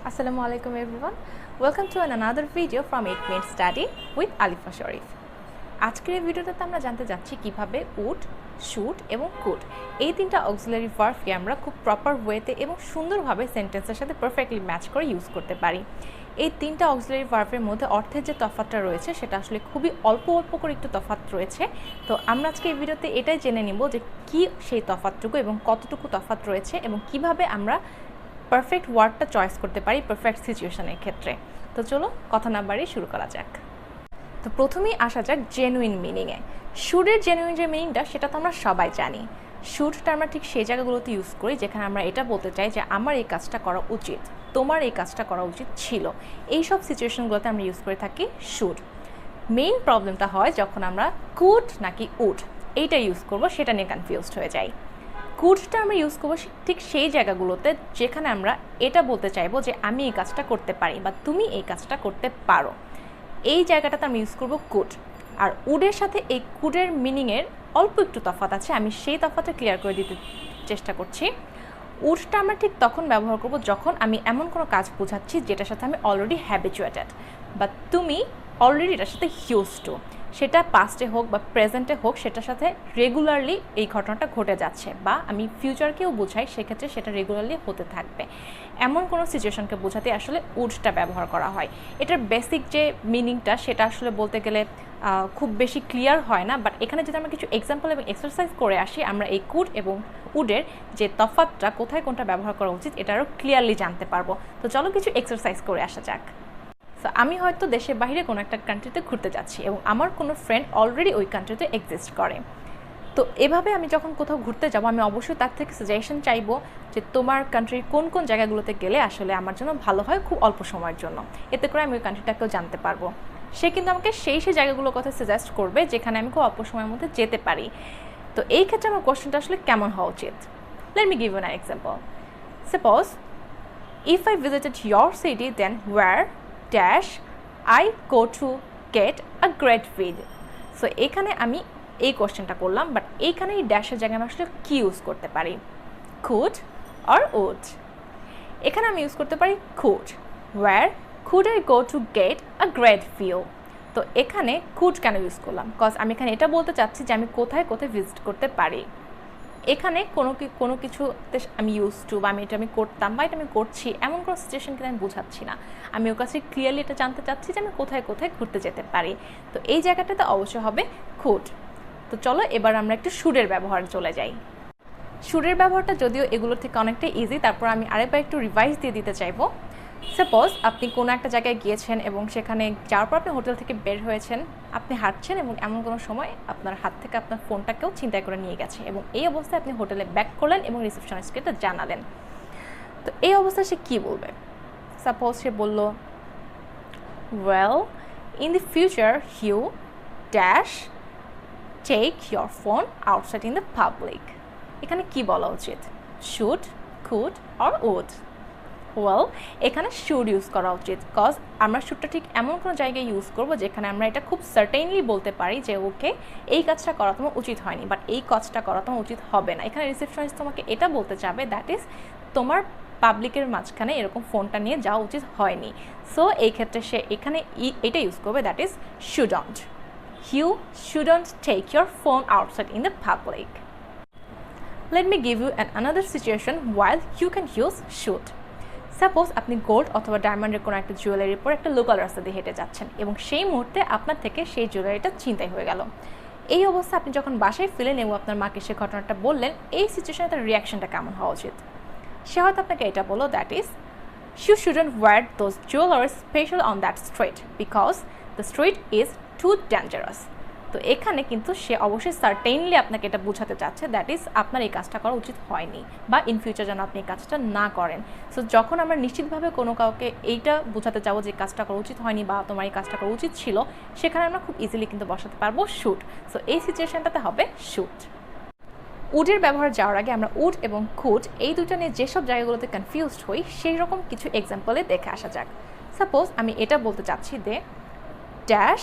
Assalamu alaikum everyone. Welcome to another video from 8 Minute Study with Alifa Sharif. আজকের এই ভিডিওটাতে আমরা জানতে যাচ্ছি কিভাবে would, should এবং could এই তিনটা অক্সিলারি ভার্বকে আমরা খুব প্রপার ওয়েতে এবং সুন্দরভাবে সেন্টেন্সের সাথে পারফেক্টলি ম্যাচ করে ইউজ করতে পারি। এই তিনটা অক্সিলারি ভার্বের মধ্যে অর্থের যে তফাৎটা রয়েছে সেটা আসলে খুবই অল্প করে একটু তফাৎ রয়েছে। তো আমরা আজকে এই ভিডিওতে এটাই জেনে নিব যে কি সেই তফাৎটুকু এবং কতটুকু তফাৎ রয়েছে এবং কিভাবে আমরা পারফেক্ট ওয়ার্ডটা চয়েস করতে পারি পারফেক্ট সিচুয়েশনের ক্ষেত্রে। তো চলো কথা না বাড়িয়ে শুরু করা যাক। তো প্রথমেই আসা যাক জেনুইন মিনিংয়ে। শুডের জেনুইন যে মিনিংটা সেটা তো আমরা সবাই জানি। শুডটা আমরা ঠিক সেই জায়গাগুলোতে ইউজ করি যেখানে আমরা এটা বলতে চাই যে আমার এই কাজটা করা উচিত, তোমার এই কাজটা করা উচিত ছিল। এইসব সিচুয়েশনগুলোতে আমরা ইউজ করে থাকি শুড। মেইন প্রবলেমটা হয় যখন আমরা কুড নাকি উড এইটা ইউজ করব, সেটা নিয়ে কনফিউজড হয়ে যাই। কুডটা আমরা ইউজ করবো ঠিক সেই জায়গাগুলোতে যেখানে আমরা এটা বলতে চাইবো যে আমি এই কাজটা করতে পারি বা তুমি এই কাজটা করতে পারো। এই জায়গাটাতে আমি ইউজ করবো কুড। আর উডের সাথে এই কুডের মিনিংয়ের অল্প একটু তফাৎ আছে, আমি সেই তফাৎটা ক্লিয়ার করে দিতে চেষ্টা করছি। উডটা আমরা ঠিক তখন ব্যবহার করব যখন আমি এমন কোনো কাজ বোঝাচ্ছি যেটার সাথে আমি অলরেডি হ্যাবিচুয়েটেড বা তুমি অলরেডি এটার সাথে হিউজ টু, সেটা পাস্টে হোক বা প্রেজেন্টে হোক সেটার সাথে রেগুলারলি এই ঘটনাটা ঘটে যাচ্ছে বা আমি ফিউচারকেও বোঝাই, সেক্ষেত্রে সেটা রেগুলারলি হতে থাকবে। এমন কোনো সিচুয়েশনকে বোঝাতে আসলে উডটা ব্যবহার করা হয়। এটার বেসিক যে মিনিংটা সেটা আসলে বলতে গেলে খুব বেশি ক্লিয়ার হয় না, বাট এখানে যদি আমরা কিছু এক্সাম্পল এবং এক্সারসাইজ করে আসি আমরা এই কুড এবং উডের যে তফাৎটা কোথায় কোনটা ব্যবহার করা উচিত এটা আরও ক্লিয়ারলি জানতে পারবো। তো চলো কিছু এক্সারসাইজ করে আসা যাক। সো আমি হয়তো দেশের বাইরে কোনো একটা কান্ট্রিতে ঘুরতে যাচ্ছি এবং আমার কোনো ফ্রেন্ড অলরেডি ওই কান্ট্রিতে এক্সিস্ট করে। তো এভাবে আমি যখন কোথাও ঘুরতে যাব আমি অবশ্যই তার থেকে সাজেশন চাইবো যে তোমার কান্ট্রির কোন কোন জায়গাগুলোতে গেলে আসলে আমার জন্য ভালো হয় খুব অল্প সময়ের জন্য, এতে করে আমি ওই কান্ট্রিটাকেও জানতে পারবো। সে কিন্তু আমাকে সেই জায়গাগুলোর কথা সাজেস্ট করবে যেখানে আমি খুব অল্প সময়ের মধ্যে যেতে পারি। তো এই ক্ষেত্রে আমার কোশ্চেনটা আসলে কেমন হওয়া উচিত? Let me give you an example. Suppose if I visited your city then where dash I go to get a great view. So এখানে আমি এই কোশ্চেনটা করলাম, বাট এইখানে এই ড্যাশের জায়গায় আমি আসলে কি ইউজ করতে পারি? Could or would? এখানে আমি ইউজ করতে পারি could. Where could I go to get a great view? তো এখানে কুড কেন ইউজ করলাম? বিকজ আমি এখানে এটা বলতে চাচ্ছি যে আমি কোথায় কোথায় ভিজিট করতে পারি। এখানে কোনো কিছুতে আমি ইউজ টু বা আমি করতাম বা এটা আমি করছি এমন কোনো সিচুয়েশন কিন্তু আমি বোঝাচ্ছি না। আমি ওর কাছে ক্লিয়ারলি এটা জানতে চাচ্ছি যে আমি কোথায় কোথায় ঘুরতে যেতে পারি। তো এই জায়গাটাতে অবশ্যই হবে কুড। তো চলো এবার আমরা একটু শুডের ব্যবহার চলে যাই। শুডের ব্যবহারটা যদিও এগুলোর থেকে অনেকটা ইজি, তারপর আমি আরেকবার একটু রিভাইজ দিয়ে দিতে চাইবো। সাপোজ আপনি কোনো একটা জায়গায় গিয়েছেন এবং সেখানে যাওয়ার পর আপনি হোটেল থেকে বের হয়েছেন, আপনি হাঁটছেন এবং এমন কোনো সময় আপনার হাত থেকে আপনার ফোনটাকেও ছিনতাই করে নিয়ে গেছে এবং এই অবস্থায় আপনি হোটেলে ব্যাক করলেন এবং রিসেপশনিস্টকে এটা জানালেন। তো এই অবস্থায় সে কী বলবে? সাপোজ সে বলল well in the future you dash take your phone outside in the public. এখানে কি বলা উচিত? Should, could or would? Well এখানে শুড ইউজ করা উচিত, বিকজ আমরা শুডটা ঠিক এমন কোনো জায়গায় ইউজ করবো যেখানে আমরা এটা খুব সার্টেনলি বলতে পারি যে ওকে এই কাজটা করা তোমার উচিত হয়নি বাট এই কাজটা করা তোমার উচিত হবে না। এখানে রিসেপশনিস্ট তোমাকে এটা বলতে চাবে দ্যাট ইজ তোমার পাবলিকের মাঝখানে এরকম ফোনটা নিয়ে যাওয়া উচিত হয়নি। সো এই ক্ষেত্রে সে এখানে এটা ইউজ করবে that is shouldn't. You shouldn't take your phone outside in the public. Let me give you another situation while you can use should. সাপোজ আপনি গোল্ড অথবা ডায়মন্ডের কোনো একটা জুয়েলারির পর একটা লোকাল রাস্তা দিয়ে হেঁটে যাচ্ছেন এবং সেই মুহূর্তে আপনার থেকে সেই জুয়েলারিটা ছিনতাই হয়ে গেল। এই অবস্থায় আপনি যখন বাসায় ফিরলেন এবং আপনার মাকে সে ঘটনাটা বললেন, এই সিচুয়েশনে তার রিয়াকশনটা কেমন হওয়া উচিত? সে হয়তো আপনাকে এটা বললো that is you shouldn't wear those jewelleries special on that street because the street is too dangerous. তো এখানে কিন্তু সে অবশ্যই সার্টেনলি আপনাকে এটা বোঝাতে চাচ্ছে দ্যাট ইজ আপনার এই কাজটা করা উচিত হয়নি বা ইন ফিউচার যেন আপনি এই কাজটা না করেন। সো যখন আমরা নিশ্চিতভাবে কোনো কাউকে এইটা বোঝাতে চাবো যে কাজটা করা উচিত হয়নি বা তোমার এই কাজটা করা উচিত ছিল, সেখানে আমরা খুব ইজিলি কিন্তু বসাতে পারবো শুড। সো এই সিচুয়েশনটাতে হবে শুড। উডের ব্যবহার যাওয়ার আগে আমরা উড এবং কুড এই দুটো নিয়ে যেসব জায়গাগুলোতে কনফিউজড হই সেই রকম কিছু এক্সাম্পলে দেখে আসা যাক। সাপোজ আমি এটা বলতে চাচ্ছি they dash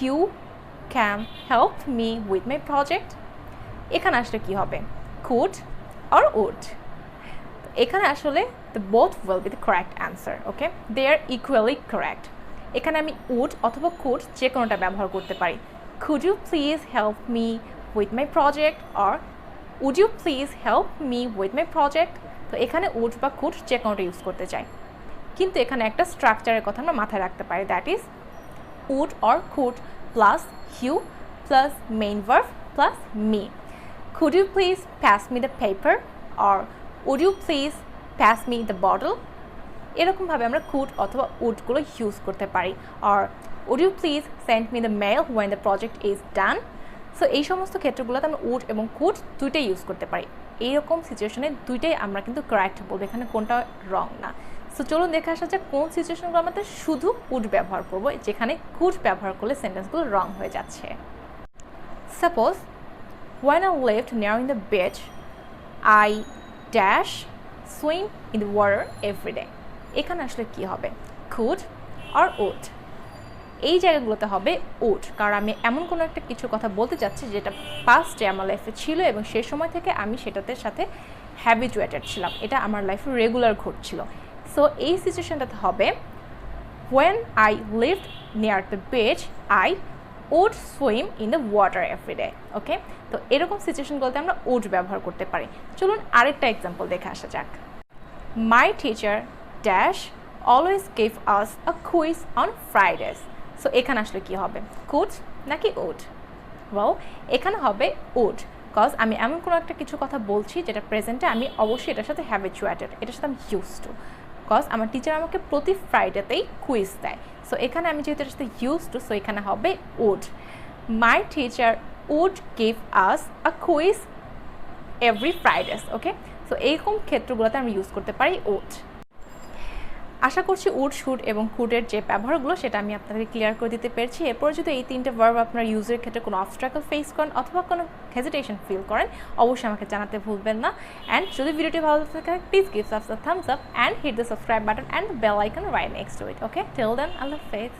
you can help me with my project? এখানে আসলে কি হবে? could or would? এখানে আসলে the both will be the correct answer, okay? They are equally correct. এখানে আমি would অথবা could যে কোনোটা ব্যবহার করতে পারি। Could you please help me with my project, or would you please help me with my project? তো এখানে would বা could যে কোনোটা ইউজ করতে চাই, কিন্তু এখানে একটা স্ট্রাকচারের কথা আমরা মাথায় রাখতে পারি, that is would or could plus you plus main verb plus me. Could you please pass me the paper, or would you please pass me the bottle? এরকমভাবে আমরা could অথবা would-গুলো ইউজ করতে পারি, or would you please send me the mail when the project is done? So এই সমস্ত ক্ষেত্রগুলোতে আমরা would এবং could দুইটাই ইউজ করতে পারি। এইরকম সিচুয়েশনে দুইটাই আমরা কিন্তু কারেক্ট বলবো, এখানে কোনটা রং না। সো চলুন দেখে আসা যাক কোন সিচুয়েশনগুলো আমাদের শুধু would ব্যবহার করবো, যেখানে could ব্যবহার করলে সেন্টেন্সগুলো রং হয়ে যাচ্ছে। Suppose when I lived near the beach, I dash swim in the water every day. এখানে আসলে কি হবে, could or would? এই জায়গাগুলোতে হবে would, কারণ আমি এমন কোনো একটা কিছু কথা বলতে যাচ্ছি যেটা পাস্টে আমার লাইফে ছিল এবং সেই সময় থেকে আমি সেটাতে সাথে হ্যাবিচুয়েটেড ছিলাম, এটা আমার লাইফে রেগুলার ঘটছিল। সো এই সিচুয়েশনটাতে হবে when I lived near the beach, I would swim in the water every day, ওকে? তো এরকম সিচুয়েশনগুলোতে আমরা would ব্যবহার করতে পারি। চলুন আরেকটা এক্সাম্পল দেখে আসা যাক। My teacher dash always gave us a quiz on Fridays. So এখানে আসলে কি হবে, could নাকি would? ওয়েল এখানে হবে would, কজ আমি এমন কোনো একটা কিছু কথা বলছি যেটা প্রেজেন্টে আমি অবশ্যই এটার সাথে হ্যাবিচুয়েটেড, এটার সাথে আমি ইউজ টু, কজ আমার টিচার আমাকে প্রতি ফ্রাইডেতেই কুইজ দেয়। সো এখানে আমি যেহেতু এটার সাথে ইউজ টু, সো এখানে হবে would. My teacher would give us a quiz every Fridays, okay? So এইরকম ক্ষেত্রগুলোতে আমি ইউজ করতে পারি would। আশা করছি would, should এবং could-এর যে ব্যবহারগুলো সেটা আমি আপনাদের ক্লিয়ার করে দিতে পেরেছি। এরপর যদি এই তিনটে ভার্ব আপনার ইউজের ক্ষেত্রে কোনো অবস্ট্রাকল ফেস করেন অথবা কোনো হেজিটেশন ফিল করেন, অবশ্যই আমাকে জানাতে ভুলবেন না। অ্যান্ড যদি ভিডিওটি ভালো থাকে, please give us a thumbs up and hit the subscribe button and the bell icon right next to it, okay? Till then, Allah Hafiz.